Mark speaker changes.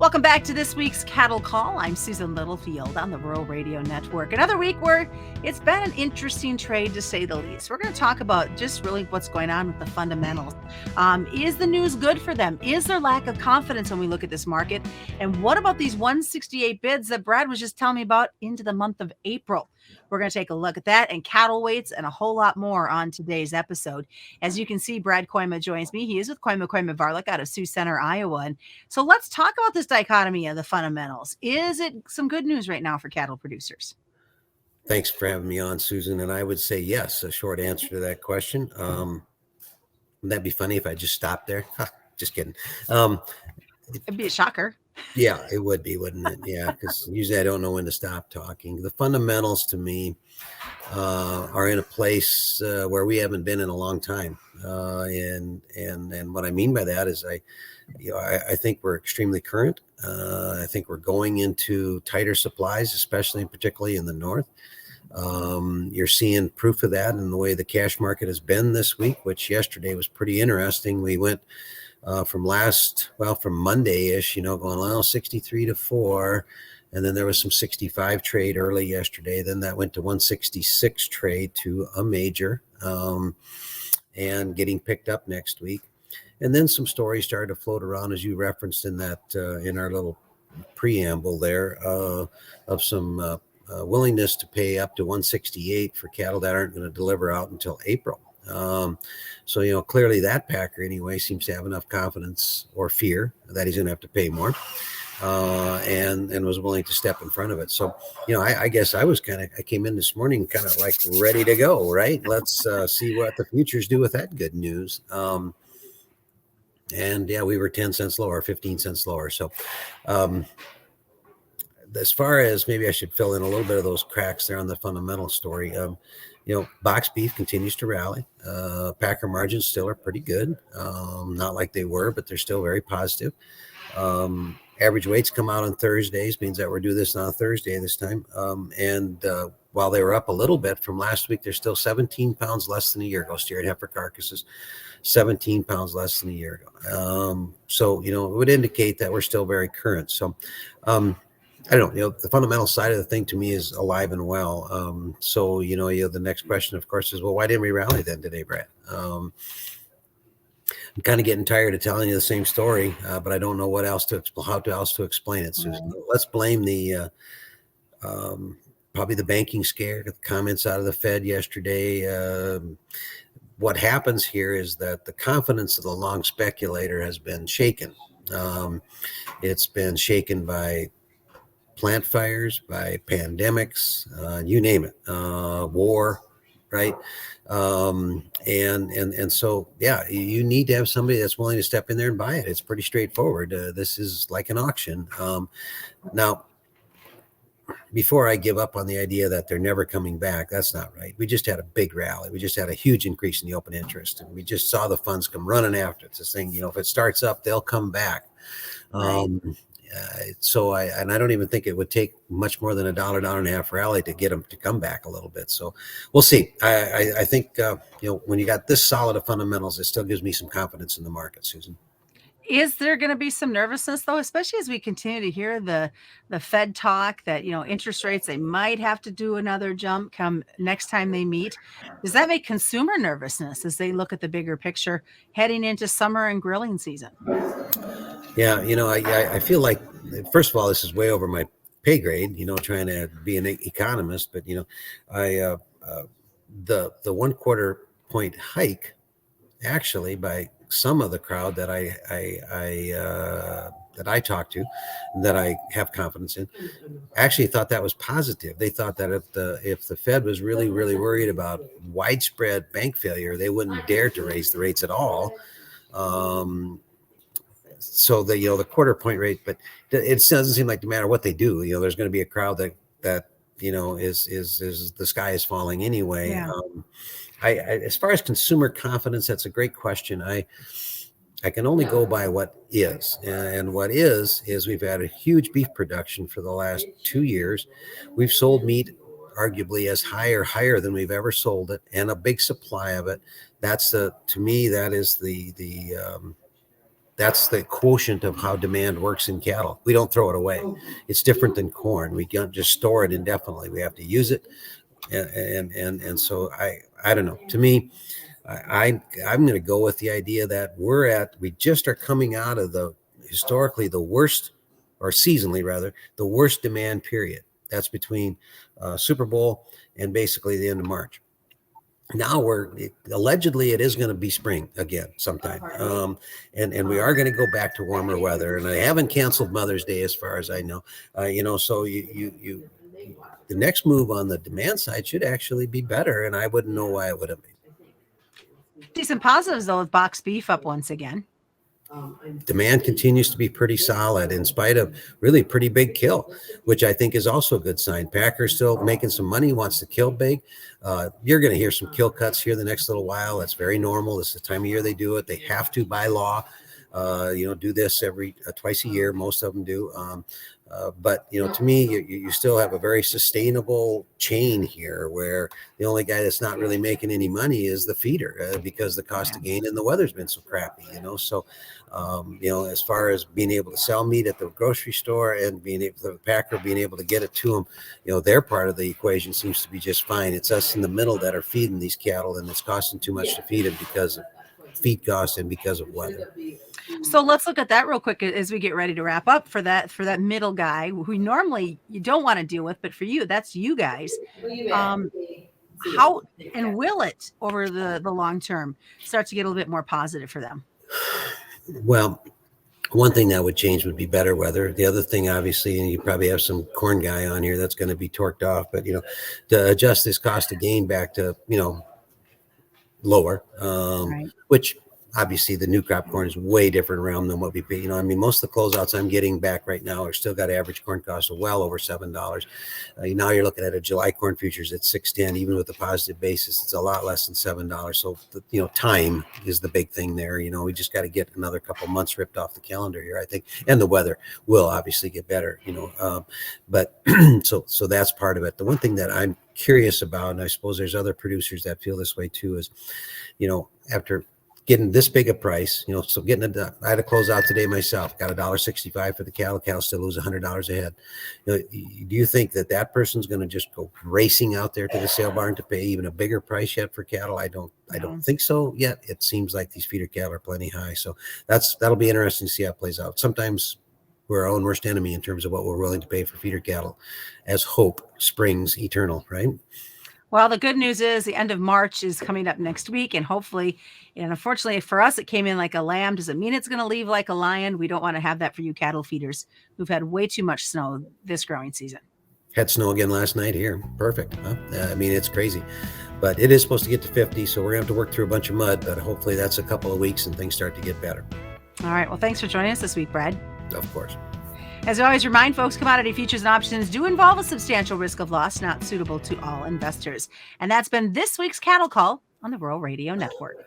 Speaker 1: Welcome back to this week's Cattle Call. I'm Susan Littlefield on the Rural Radio Network. Another week where it's been an interesting trade to say the least. We're going to talk about just really what's going on with the fundamentals. Is the news good for them? Is there lack of confidence when we look at this market? And what about these 168 bids that Brad was just telling me about into the month of April? We're going to take a look at that and cattle weights and a whole lot more on today's episode. As you can see, Brad Kooima joins me. He is with Kooima Varilek out of Sioux Center, Iowa. And so let's talk about this dichotomy of the fundamentals. Is it some good news right now for cattle producers?
Speaker 2: Thanks for having me on, Susan. And I would say yes, a short answer to that question. Wouldn't that be funny if I just stopped there? Just kidding.
Speaker 1: It'd be a shocker.
Speaker 2: Yeah, it would be, wouldn't it? Yeah, because usually I don't know when to stop talking. The fundamentals to me are in a place where we haven't been in a long time. And what I mean by that is I think we're extremely current. I think we're going into tighter supplies, especially and particularly in the north. You're seeing proof of that in the way the cash market has been this week, which yesterday was pretty interesting. We went from Monday-ish, going 63 to 4. And then there was some 65 trade early yesterday. Then that went to 166 trade to a major and getting picked up next week. And then some stories started to float around, as you referenced in that in our little preamble there, of some willingness to pay up to 168 for cattle that aren't going to deliver out until April. So clearly that packer anyway seems to have enough confidence or fear that he's going to have to pay more, and was willing to step in front of it. So I guess I came in this morning kind of like ready to go. Right, let's see what the futures do with that good news. And yeah, we were 10 cents lower, 15 cents lower. So as far as maybe I should fill in a little bit of those cracks there on the fundamental story. Box beef continues to rally. Packer margins still are pretty good. Not like they were, but they're still very positive. Average weights come out on Thursdays, means that we're doing this on a Thursday this time. And while they were up a little bit from last week, they're still 17 pounds less than a year ago. Steer and heifer carcasses, 17 pounds less than a year ago. So, it would indicate that we're still very current. So, I don't know, the fundamental side of the thing to me is alive and well. So, the next question, of course, is, well, why didn't we rally then today, Brad? I'm kind of getting tired of telling you the same story, but I don't know how else to explain it, Susan. Let's blame the probably the banking scare, the comments out of the Fed yesterday. What happens here is that the confidence of the long speculator has been shaken. It's been shaken by plant fires, by pandemics, you name it, war, right? And so, yeah, you need to have somebody that's willing to step in there and buy it. It's pretty straightforward. This is like an auction. Now, before I give up on the idea that they're never coming back, that's not right. We just had a big rally. We just had a huge increase in the open interest, and we just saw the funds come running after it. It's this thing, if it starts up, they'll come back. Right. So I don't even think it would take much more than a $1.50 rally to get them to come back a little bit. So we'll see. I think when you got this solid of fundamentals, it still gives me some confidence in the market, Susan.
Speaker 1: Is there going to be some nervousness, though, especially as we continue to hear the Fed talk that, interest rates, they might have to do another jump come next time they meet? Does that make consumer nervousness as they look at the bigger picture heading into summer and grilling season?
Speaker 2: Yeah, I feel like, first of all, this is way over my pay grade, trying to be an economist, but, the 1/4 point hike actually by some of the crowd that I talked to, that I have confidence in, actually thought that was positive. They thought that if the Fed was really, really worried about widespread bank failure, they wouldn't dare to raise the rates at all. So the 1/4 point rate, but it doesn't seem like no matter what they do, there's going to be a crowd that is the sky is falling anyway.
Speaker 1: Yeah.
Speaker 2: As far as consumer confidence, that's a great question. I can only go by what is, and what is we've had a huge beef production for the last 2 years. We've sold meat arguably as high or higher than we've ever sold it, and a big supply of it. To me, that is That's the quotient of how demand works in cattle. We don't throw it away. It's different than corn. We can't just store it indefinitely. We have to use it, and so I don't know. To me, I'm going to go with the idea that we just are coming out of the historically the worst, or seasonally rather, the worst demand period. That's between Super Bowl and basically the end of March. Now allegedly it is going to be spring again sometime, and we are going to go back to warmer weather. And I haven't canceled Mother's Day as far as I know. So the next move on the demand side should actually be better, and I wouldn't know why it would have been.
Speaker 1: Decent positives though with box beef up once again.
Speaker 2: Demand continues to be pretty solid in spite of really pretty big kill, which I think is also a good sign. Packer's still making some money, wants to kill big. You're going to hear some kill cuts here the next little while. That's very normal. This is the time of year they do it. They have to by law, do this every twice a year. Most of them do. But to me, you still have a very sustainable chain here where the only guy that's not really making any money is the feeder, because the cost of gain and the weather's been so crappy, so as far as being able to sell meat at the grocery store and the packer being able to get it to them, their part of the equation seems to be just fine. It's us in the middle that are feeding these cattle, and it's costing too much to feed them because of feed costs and because of weather.
Speaker 1: So let's look at that real quick as we get ready to wrap up. For that middle guy who normally you don't want to deal with, but for you, that's you guys. How and will it over the long term start to get a little bit more positive for them?
Speaker 2: Well, one thing that would change would be better weather. The other thing, obviously, and you probably have some corn guy on here that's going to be torqued off, but to adjust this cost of gain back to lower, right. Which obviously the new crop corn is way different realm than what we pay. Most of the closeouts I'm getting back right now are still got average corn costs of well over $7. Now you're looking at a July corn futures at $6.10, even with a positive basis, it's a lot less than $7. So time is the big thing there. We just got to get another couple months ripped off the calendar here, I think, and the weather will obviously get better. But so that's part of it. The one thing that I'm curious about, and I suppose there's other producers that feel this way too, is after getting this big a price, so I had to close out today myself, got $1.65 for the cattle still lose $100 a head. Do you think that person's going to just go racing out there to the sale barn to pay even a bigger price yet for cattle? I don't think so yet. It seems like these feeder cattle are plenty high. So that'll be interesting to see how it plays out. Sometimes we're our own worst enemy in terms of what we're willing to pay for feeder cattle, as hope springs eternal, right?
Speaker 1: Well, the good news is the end of March is coming up next week, and hopefully, and unfortunately for us, it came in like a lamb. Does it mean it's going to leave like a lion? We don't want to have that for you cattle feeders who've had way too much snow this growing season.
Speaker 2: Had snow again last night here. Perfect. Huh? It's crazy, but it is supposed to get to 50, so we're going to have to work through a bunch of mud, but hopefully that's a couple of weeks and things start to get better.
Speaker 1: All right. Well, thanks for joining us this week, Brad.
Speaker 2: Of course.
Speaker 1: As we always remind folks, commodity futures and options do involve a substantial risk of loss, not suitable to all investors. And that's been this week's Cattle Call on the Rural Radio Network.